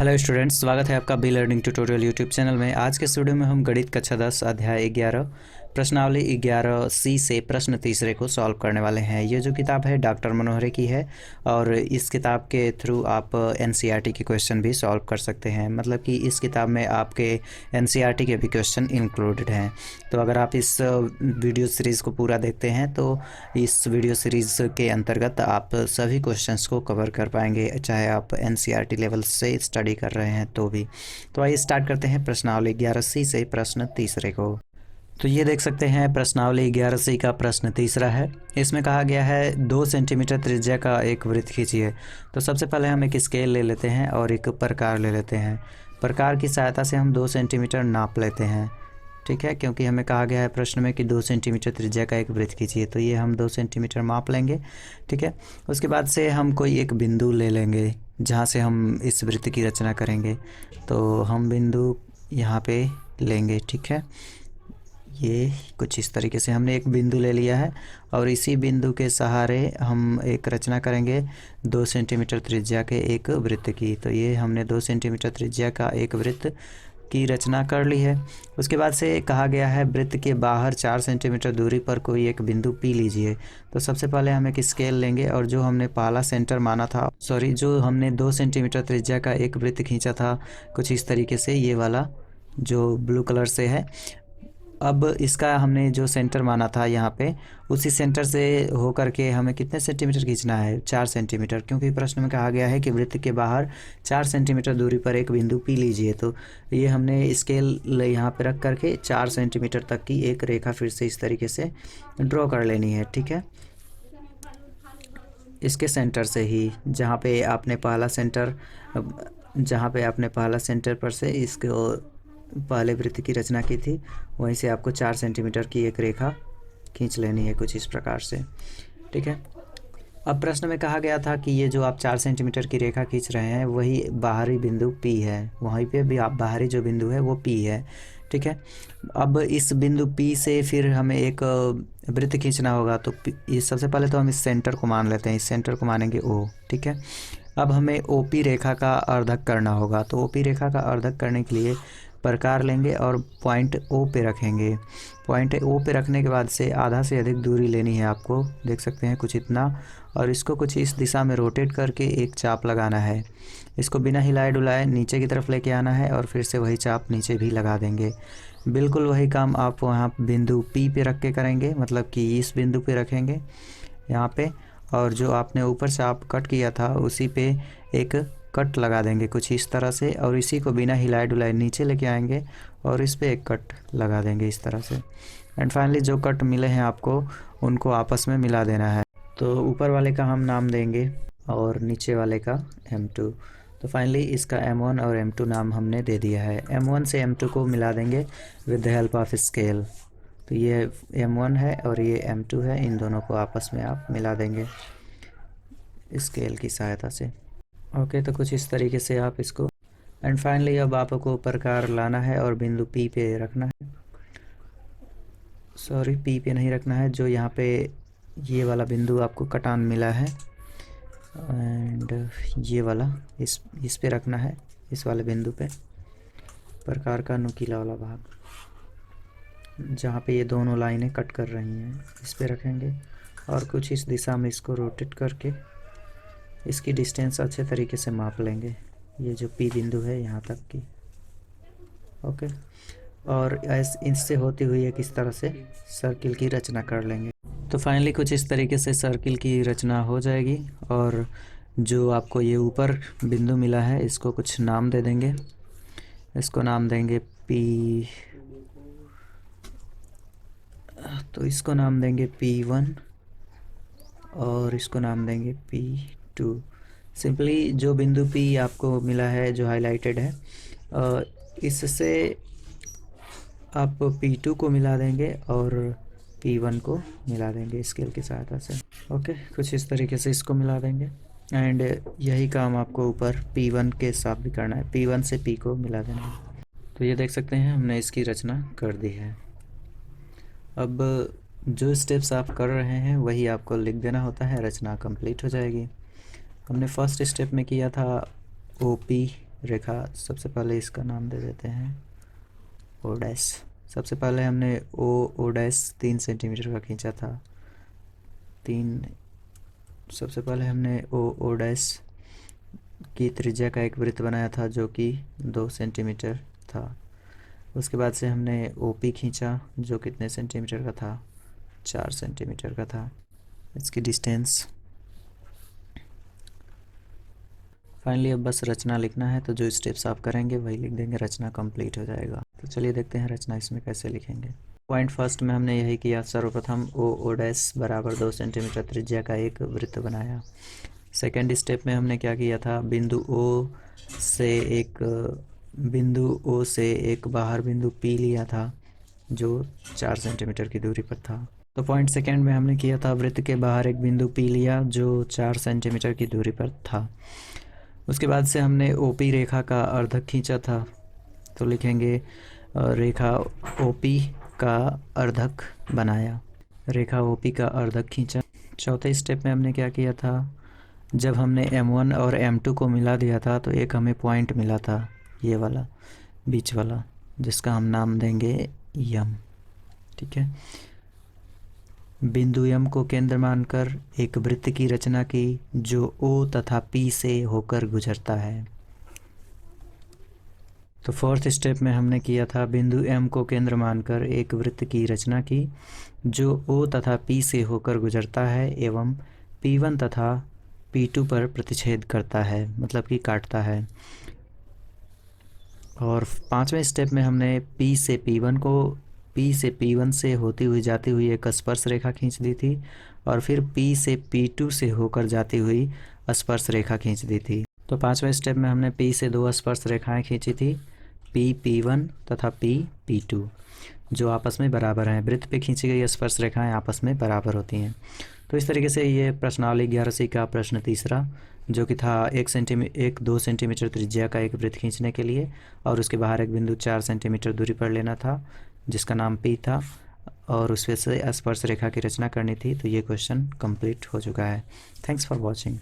Hello students, स्वागत है आपका be learning tutorial YouTube channel में। आज के इस वीडियो में हम गणित कक्षा 10 अध्याय 11 प्रश्नावली 11C से प्रश्न तीसरे को सॉल्व करने वाले हैं। ये जो किताब है डॉक्टर मनोहरे की है और इस किताब के थ्रू आप एनसीईआरटी के क्वेश्चन भी सॉल्व कर सकते हैं। मतलब कि इस किताब में आपके एनसीईआरटी के भी क्वेश्चन इंक्लूडेड हैं। तो अगर आप इस वीडियो सीरीज़ को पूरा देखते हैं तो इस वीडियो सीरीज़ के अंतर्गत आप सभी क्वेश्चंस को कवर कर पाएंगे, चाहे आप एनसीईआरटी लेवल से स्टडी कर रहे हैं तो भी। तो आइए स्टार्ट करते हैं प्रश्नावली 11C से प्रश्न तीसरे को। तो ये देख सकते हैं प्रश्नावली 11C का प्रश्न तीसरा है। इसमें कहा गया है 2 सेंटीमीटर त्रिज्या का एक वृत्त खींचिए। तो सबसे पहले हम एक स्केल ले लेते हैं और एक प्रकार ले लेते हैं। प्रकार की सहायता से हम 2 सेंटीमीटर नाप लेते हैं, ठीक है, क्योंकि हमें कहा गया है प्रश्न में कि 2 सेंटीमीटर त्रिज्या का एक वृत्त खींचिए। तो ये हम 2 सेंटीमीटर माप लेंगे, ठीक है। उसके बाद से हम कोई एक बिंदु ले लेंगे जहाँ से हम इस वृत्त की रचना करेंगे। तो हम बिंदु यहाँ पे लेंगे, ठीक है। ये कुछ इस तरीके से हमने एक बिंदु ले लिया है और इसी बिंदु के सहारे हम एक रचना करेंगे 2 सेंटीमीटर त्रिज्या के एक वृत्त की। तो ये हमने 2 सेंटीमीटर त्रिज्या का एक वृत्त की रचना कर ली है। उसके बाद से कहा गया है वृत्त के बाहर 4 सेंटीमीटर दूरी पर कोई एक बिंदु पी लीजिए। तो सबसे पहले हम एक स्केल लेंगे और जो हमने पहला सेंटर माना था, जो हमने 2 सेंटीमीटर त्रिज्या का एक वृत्त खींचा था कुछ इस तरीके से, ये वाला जो ब्लू कलर से है, अब इसका हमने जो सेंटर माना था यहाँ पे, उसी सेंटर से होकर के हमें कितने सेंटीमीटर खींचना है? 4 सेंटीमीटर, क्योंकि प्रश्न में कहा गया है कि वृत्त के बाहर 4 सेंटीमीटर दूरी पर एक बिंदु पी लीजिए। तो ये हमने स्केल यहाँ पे रख करके 4 सेंटीमीटर तक की एक रेखा फिर से इस तरीके से ड्रॉ कर लेनी है, ठीक है। इसके सेंटर से ही जहाँ पे आपने पहला सेंटर पर से इसको पहले वृत्त की रचना की थी, वहीं से आपको 4 सेंटीमीटर की एक रेखा खींच लेनी है कुछ इस प्रकार से, ठीक है। अब प्रश्न में कहा गया था कि ये जो आप 4 सेंटीमीटर की रेखा खींच रहे हैं वही बाहरी बिंदु P है, वहीं पे भी आप बाहरी जो बिंदु है वो P है, ठीक है। अब इस बिंदु P से फिर हमें एक वृत्त खींचना होगा। तो सबसे पहले तो हम इस सेंटर को मान लेते हैं, इस सेंटर को मानेंगे O, ठीक है। अब हमें OP रेखा का अर्धक करना होगा। तो OP रेखा का अर्धक करने के लिए प्रकार लेंगे और पॉइंट O पे रखेंगे। पॉइंट O पे रखने के बाद से आधा से अधिक दूरी लेनी है आपको, देख सकते हैं कुछ इतना, और इसको कुछ इस दिशा में रोटेट करके एक चाप लगाना है। इसको बिना हिलाए डुलाए नीचे की तरफ लेके आना है और फिर से वही चाप नीचे भी लगा देंगे। बिल्कुल वही काम आप वहाँ बिंदु P पे रख के करेंगे, मतलब कि इस बिंदु पे रखेंगे यहाँ पे, और जो आपने ऊपर से आप कट किया था उसी पे एक कट लगा देंगे कुछ इस तरह से, और इसी को बिना हिलाए डुलाए नीचे लेके आएंगे और इस पे एक कट लगा देंगे इस तरह से। एंड फाइनली जो कट मिले हैं आपको उनको आपस में मिला देना है। तो ऊपर वाले का हम नाम देंगे और नीचे वाले का M2। तो फाइनली इसका M1 और M2 नाम हमने दे दिया है। M1 से M2 को मिला देंगे with the help of scale. तो ये M1 है और ये M2 है, इन दोनों को आपस में आप मिला देंगे स्केल की सहायता से। ओके, तो कुछ इस तरीके से आप इसको, एंड फाइनली अब आपको प्रकार लाना है और बिंदु P पे रखना है। सॉरी, P पे नहीं रखना है, जो यहाँ पे ये वाला बिंदु आपको कटान मिला है, एंड ये वाला इस पे रखना है, इस वाले बिंदु पे प्रकार का नुकीला वाला भाग जहाँ पे ये दोनों लाइनें कट कर रही हैं, इस पे रखेंगे और कुछ इस दिशा में इसको रोटेट करके इसकी डिस्टेंस अच्छे तरीके से माप लेंगे, ये जो P बिंदु है यहाँ तक की। ओके, और इससे होती हुई एक इस तरह से सर्किल की रचना कर लेंगे। तो फाइनली कुछ इस तरीके से सर्किल की रचना हो जाएगी और जो आपको ये ऊपर बिंदु मिला है इसको कुछ नाम दे देंगे। इसको नाम देंगे P, तो इसको नाम देंगे P1 और इसको नाम देंगे P2। सिंपली जो बिंदु P आपको मिला है जो हाईलाइटेड है, इससे आप P2 को मिला देंगे और P1 को मिला देंगे स्केल की सहायता से। ओके, कुछ इस तरीके से इसको मिला देंगे एंड यही काम आपको ऊपर P1 के साथ भी करना है, P1 से P को मिला देना है। तो ये देख सकते हैं हमने इसकी रचना कर दी है। अब जो स्टेप्स आप कर रहे हैं वही आपको लिख देना होता है, रचना कंप्लीट हो जाएगी। हमने फर्स्ट स्टेप में किया था OP रेखा, सबसे पहले इसका नाम दे देते हैं ओ डैश। सबसे पहले हमने ओ डैश 3 सेंटीमीटर का खींचा था। सबसे पहले हमने ओ डैश की त्रिज्या का एक वृत्त बनाया था जो कि 2 सेंटीमीटर था। उसके बाद से हमने ओ पी खींचा जो कितने सेंटीमीटर का था, 4 सेंटीमीटर का था इसकी डिस्टेंस। फाइनली अब बस रचना लिखना है, तो जो स्टेप्स आप करेंगे वही लिख देंगे, रचना कंप्लीट हो जाएगा। तो चलिए देखते हैं रचना इसमें कैसे लिखेंगे। पॉइंट फर्स्ट में हमने यही किया, सर्वप्रथम ओ डैश बराबर 2 सेंटीमीटर त्रिज्या का एक वृत्त बनाया। सेकेंड स्टेप में हमने क्या किया था, बिंदु ओ से एक बाहर बिंदु पी लिया था जो 4 सेंटीमीटर की दूरी पर था। तो पॉइंट सेकेंड में हमने किया था, वृत्त के बाहर एक बिंदु पी लिया जो 4 सेंटीमीटर की दूरी पर था। उसके बाद से हमने ओपी रेखा का अर्धक खींचा था, तो लिखेंगे रेखा ओपी का अर्धक बनाया, रेखा ओपी का अर्धक खींचा। चौथे स्टेप में हमने क्या किया था, जब हमने M1 और M2 को मिला दिया था तो एक हमें पॉइंट मिला था, ये वाला बीच वाला, जिसका हम नाम देंगे यम। ठीक है, बिंदु यम को केंद्र मानकर एक वृत्त की रचना की जो ओ तथा पी से होकर गुजरता है। तो फोर्थ स्टेप में हमने किया था, बिंदु एम को केंद्र मानकर एक वृत्त की रचना की जो ओ तथा पी से होकर गुजरता है एवं P1 तथा P2 पर प्रतिच्छेद करता है, मतलब कि काटता है। और पांचवें स्टेप में हमने P से P1 से होती हुई जाती हुई एक स्पर्श रेखा खींच दी थी और फिर P से P2 से होकर जाती हुई स्पर्श रेखा खींच दी थी। तो पांचवें स्टेप में हमने P से 2 स्पर्श रेखाएं खींची थी, P1 तथा P2, जो आपस में बराबर हैं। वृत्त पे खींची गई स्पर्श रेखाएं आपस में बराबर होती हैं। तो इस तरीके से ये प्रश्नावली 11वीं का प्रश्न तीसरा, जो कि था 2 सेंटीमीटर त्रिज्या का एक वृत्त खींचने के लिए और उसके बाहर एक बिंदु 4 सेंटीमीटर दूरी पर लेना था जिसका नाम P था और उसमें से स्पर्श रेखा की रचना करनी थी। तो ये क्वेश्चन कंप्लीट हो चुका है। Thanks for watching.